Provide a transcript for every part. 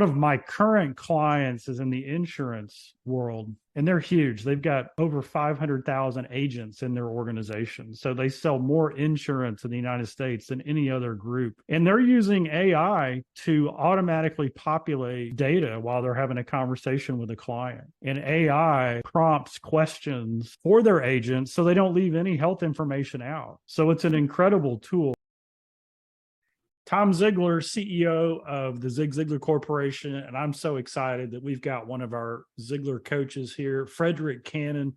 of my current clients is in the insurance world, and they're huge. They've got over 500,000 agents in their organization. So they sell more insurance in the United States than any other group. And they're using AI to automatically populate data while they're having a conversation with a client. And AI prompts questions for their agents so they don't leave any health information out. So it's an incredible tool. Tom Ziglar, CEO of the Ziglar Corporation, and I'm so excited that we've got one of our Ziglar coaches here, Frederick Cannan.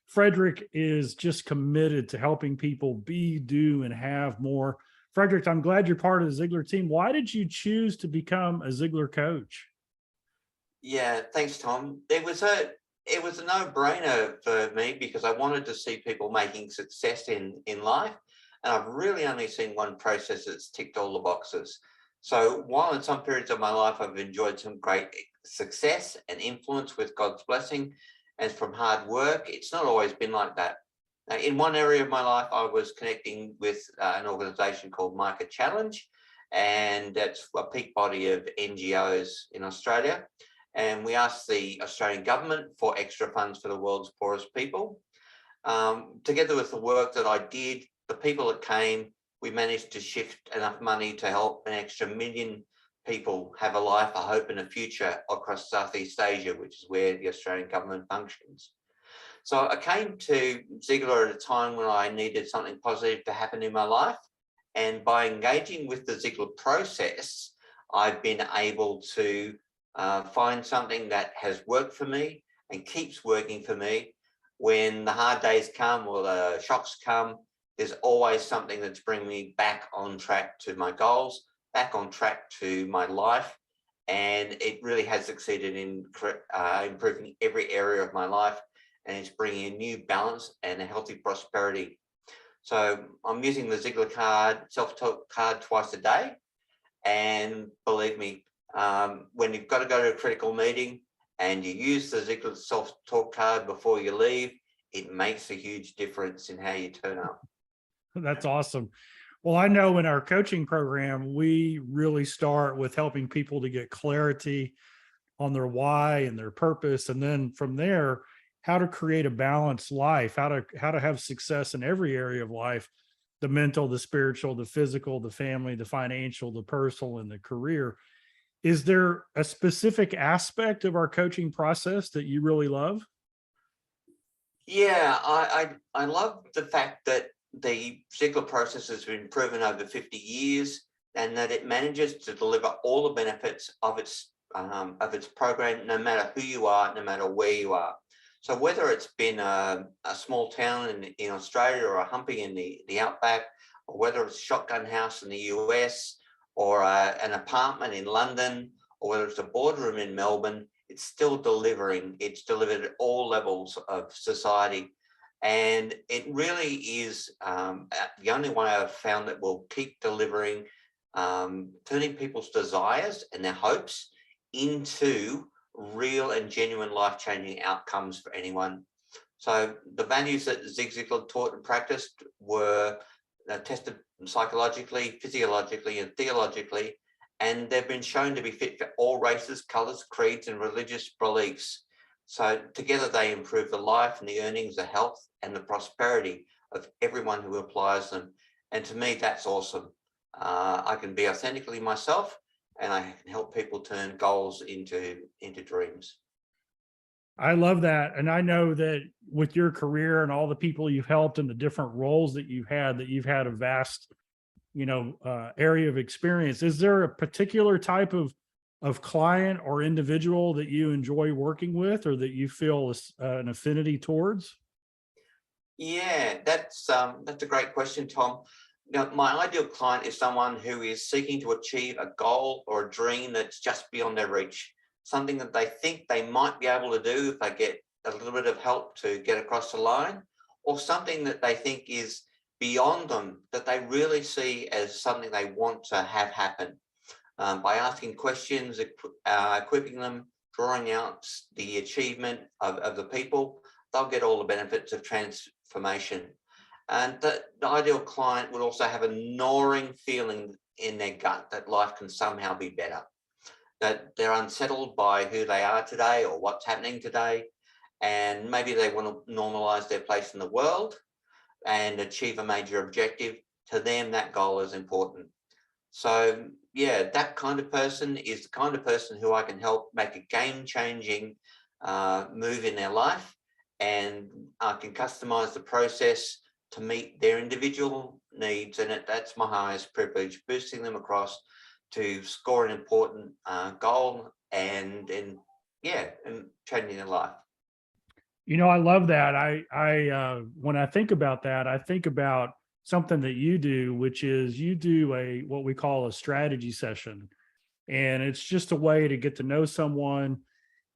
Frederick is just committed to helping people be, do, and have more. Frederick, I'm glad you're part of the Ziglar team. Why did you choose to become a Ziglar coach? Yeah, thanks, Tom. It was a no-brainer for me because I wanted to see people making success in life. And I've really only seen one process that's ticked all the boxes. So while in some periods of my life, I've enjoyed some great success and influence with God's blessing and from hard work, it's not always been like that. Now, in one area of my life, I was connecting with an organization called Market Challenge, and that's a peak body of NGOs in Australia. And we asked the Australian government for extra funds for the world's poorest people. Together with the work that I did, the people that came, we managed to shift enough money to help an extra 1 million people have a life, a hope, and a future across Southeast Asia, which is where the Australian government functions. So I came to Ziglar at a time when I needed something positive to happen in my life. And by engaging with the Ziglar process, I've been able to find something that has worked for me and keeps working for me. When the hard days come or the shocks come, there's always something that's bringing me back on track to my goals, back on track to my life. And it really has succeeded in improving every area of my life. And it's bringing a new balance and a healthy prosperity. So I'm using the Ziglar card, self-talk card twice a day. And believe me, when you've got to go to a critical meeting and you use the Ziglar self-talk card before you leave, it makes a huge difference in how you turn up. That's awesome. Well, I know in our coaching program, we really start with helping people to get clarity on their why and their purpose. And then from there, how to create a balanced life, how to have success in every area of life, the mental, the spiritual, the physical, the family, the financial, the personal, and the career. Is there a specific aspect of our coaching process that you really love? Yeah, I love the fact that the Ziglar process has been proven over 50 years and that it manages to deliver all the benefits of its program, no matter who you are, no matter where you are. So whether it's been a small town in Australia or a humpy in the outback, or whether it's a shotgun house in the US or an apartment in London, or whether it's a boardroom in Melbourne, it's still delivering. It's delivered at all levels of society. And it really is the only way I've found that will keep delivering, turning people's desires and their hopes into real and genuine life-changing outcomes for anyone. So the values that Zig Ziglar taught and practiced were tested psychologically, physiologically, and theologically, and they've been shown to be fit for all races, colors, creeds, and religious beliefs. So together they improve the life and the earnings, the health and the prosperity of everyone who applies them. And to me, that's awesome. I can be authentically myself and I can help people turn goals into dreams. I love that. And I know that with your career and all the people you've helped and the different roles that you've had a vast, area of experience. Is there a particular type of client or individual that you enjoy working with or that you feel an affinity towards? Yeah, that's a great question, Tom. Now, my ideal client is someone who is seeking to achieve a goal or a dream that's just beyond their reach, something that they think they might be able to do if they get a little bit of help to get across the line, or something that they think is beyond them, that they really see as something they want to have happen. By asking questions, equipping them, drawing out the achievement of the people, they'll get all the benefits of transformation. And the ideal client would also have a gnawing feeling in their gut that life can somehow be better. that they're unsettled by who they are today or what's happening today, and maybe they want to normalize their place in the world and achieve a major objective. To them, that goal is important. So yeah, that kind of person is the kind of person who I can help make a game-changing move in their life, and I can customize the process to meet their individual needs. And that's my highest privilege, boosting them across to score an important goal and changing their life. You know, I love that. When I think about that, I think about something that you do, which is you do what we call a strategy session. And it's just a way to get to know someone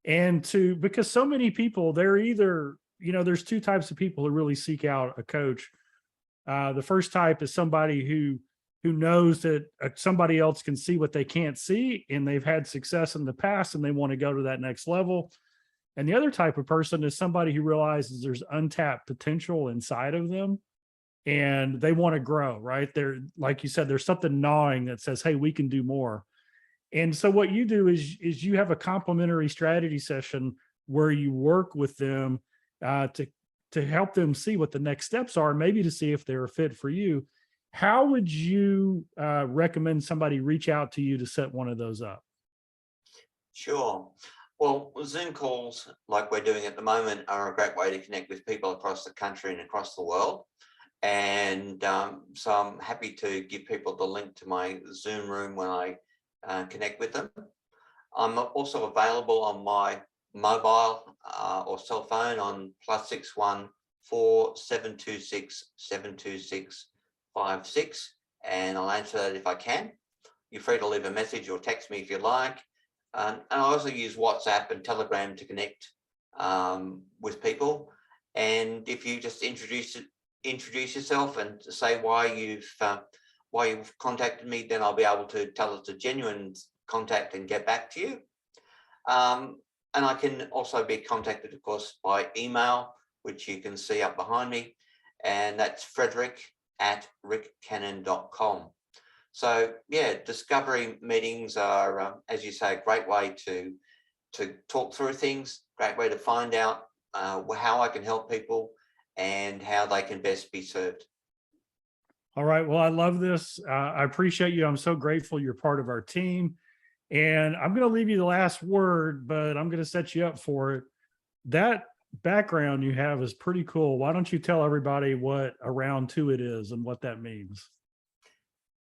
because so many people, they're either, there's two types of people who really seek out a coach. The first type is somebody who knows that somebody else can see what they can't see, and they've had success in the past and they want to go to that next level. And the other type of person is somebody who realizes there's untapped potential inside of them and they want to grow, right? They're, like you said, there's something gnawing that says, hey, we can do more. And so what you do is you have a complementary strategy session where you work with them to help them see what the next steps are, maybe to see if they're a fit for you. How would you recommend somebody reach out to you to set one of those up? Sure. Well, Zoom calls like we're doing at the moment are a great way to connect with people across the country and across the world. And so I'm happy to give people the link to my Zoom room when I connect with them. I'm also available on my mobile or cell phone on +61 4 726 726 56, and I'll answer that if I can. You're free to leave a message or text me if you like. And I also use WhatsApp and Telegram to connect with people. And if you just introduce yourself and say why you've contacted me, then I'll be able to tell it's a genuine contact and get back to you. And I can also be contacted, of course, by email, which you can see up behind me, and that's frederick@rickcannan.com. So yeah, discovery meetings are, as you say, a great way to talk through things, great way to find out how I can help people and how they can best be served. All right. Well, I love this. I appreciate you. I'm so grateful you're part of our team. And I'm going to leave you the last word, but I'm going to set you up for it. That background you have is pretty cool. Why don't you tell everybody what Around To It is and what that means?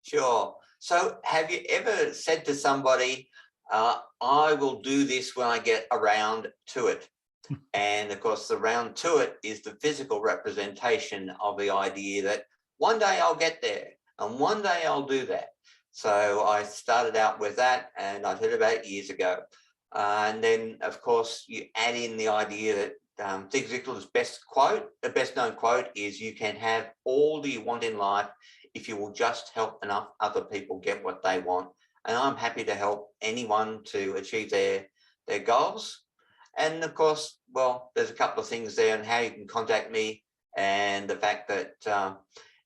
Sure. So have you ever said to somebody, I will do this when I get around to it? And of course, the round to it is the physical representation of the idea that one day I'll get there and one day I'll do that. So I started out with that, and I did about years ago. And then, of course, you add in the idea that Zig Ziglar's best known quote is, you can have all that you want in life if you will just help enough other people get what they want. And I'm happy to help anyone to achieve their goals. And of course, well, there's a couple of things there on how you can contact me, and the fact that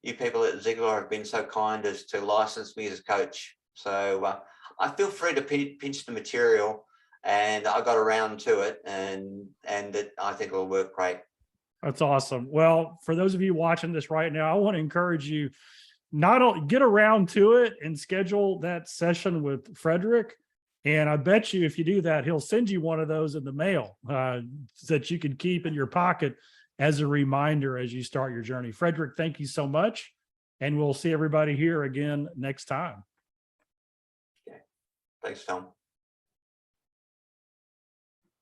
you people at Ziglar have been so kind as to license me as a coach. So I feel free to pinch the material, and I got around to it, and I think it'll work great. That's awesome. Well, for those of you watching this right now, I want to encourage you not only get around to it and schedule that session with Frederick. And I bet you if you do that, he'll send you one of those in the mail that you can keep in your pocket as a reminder as you start your journey. Frederick, thank you so much. And we'll see everybody here again next time. Okay. Thanks, Tom.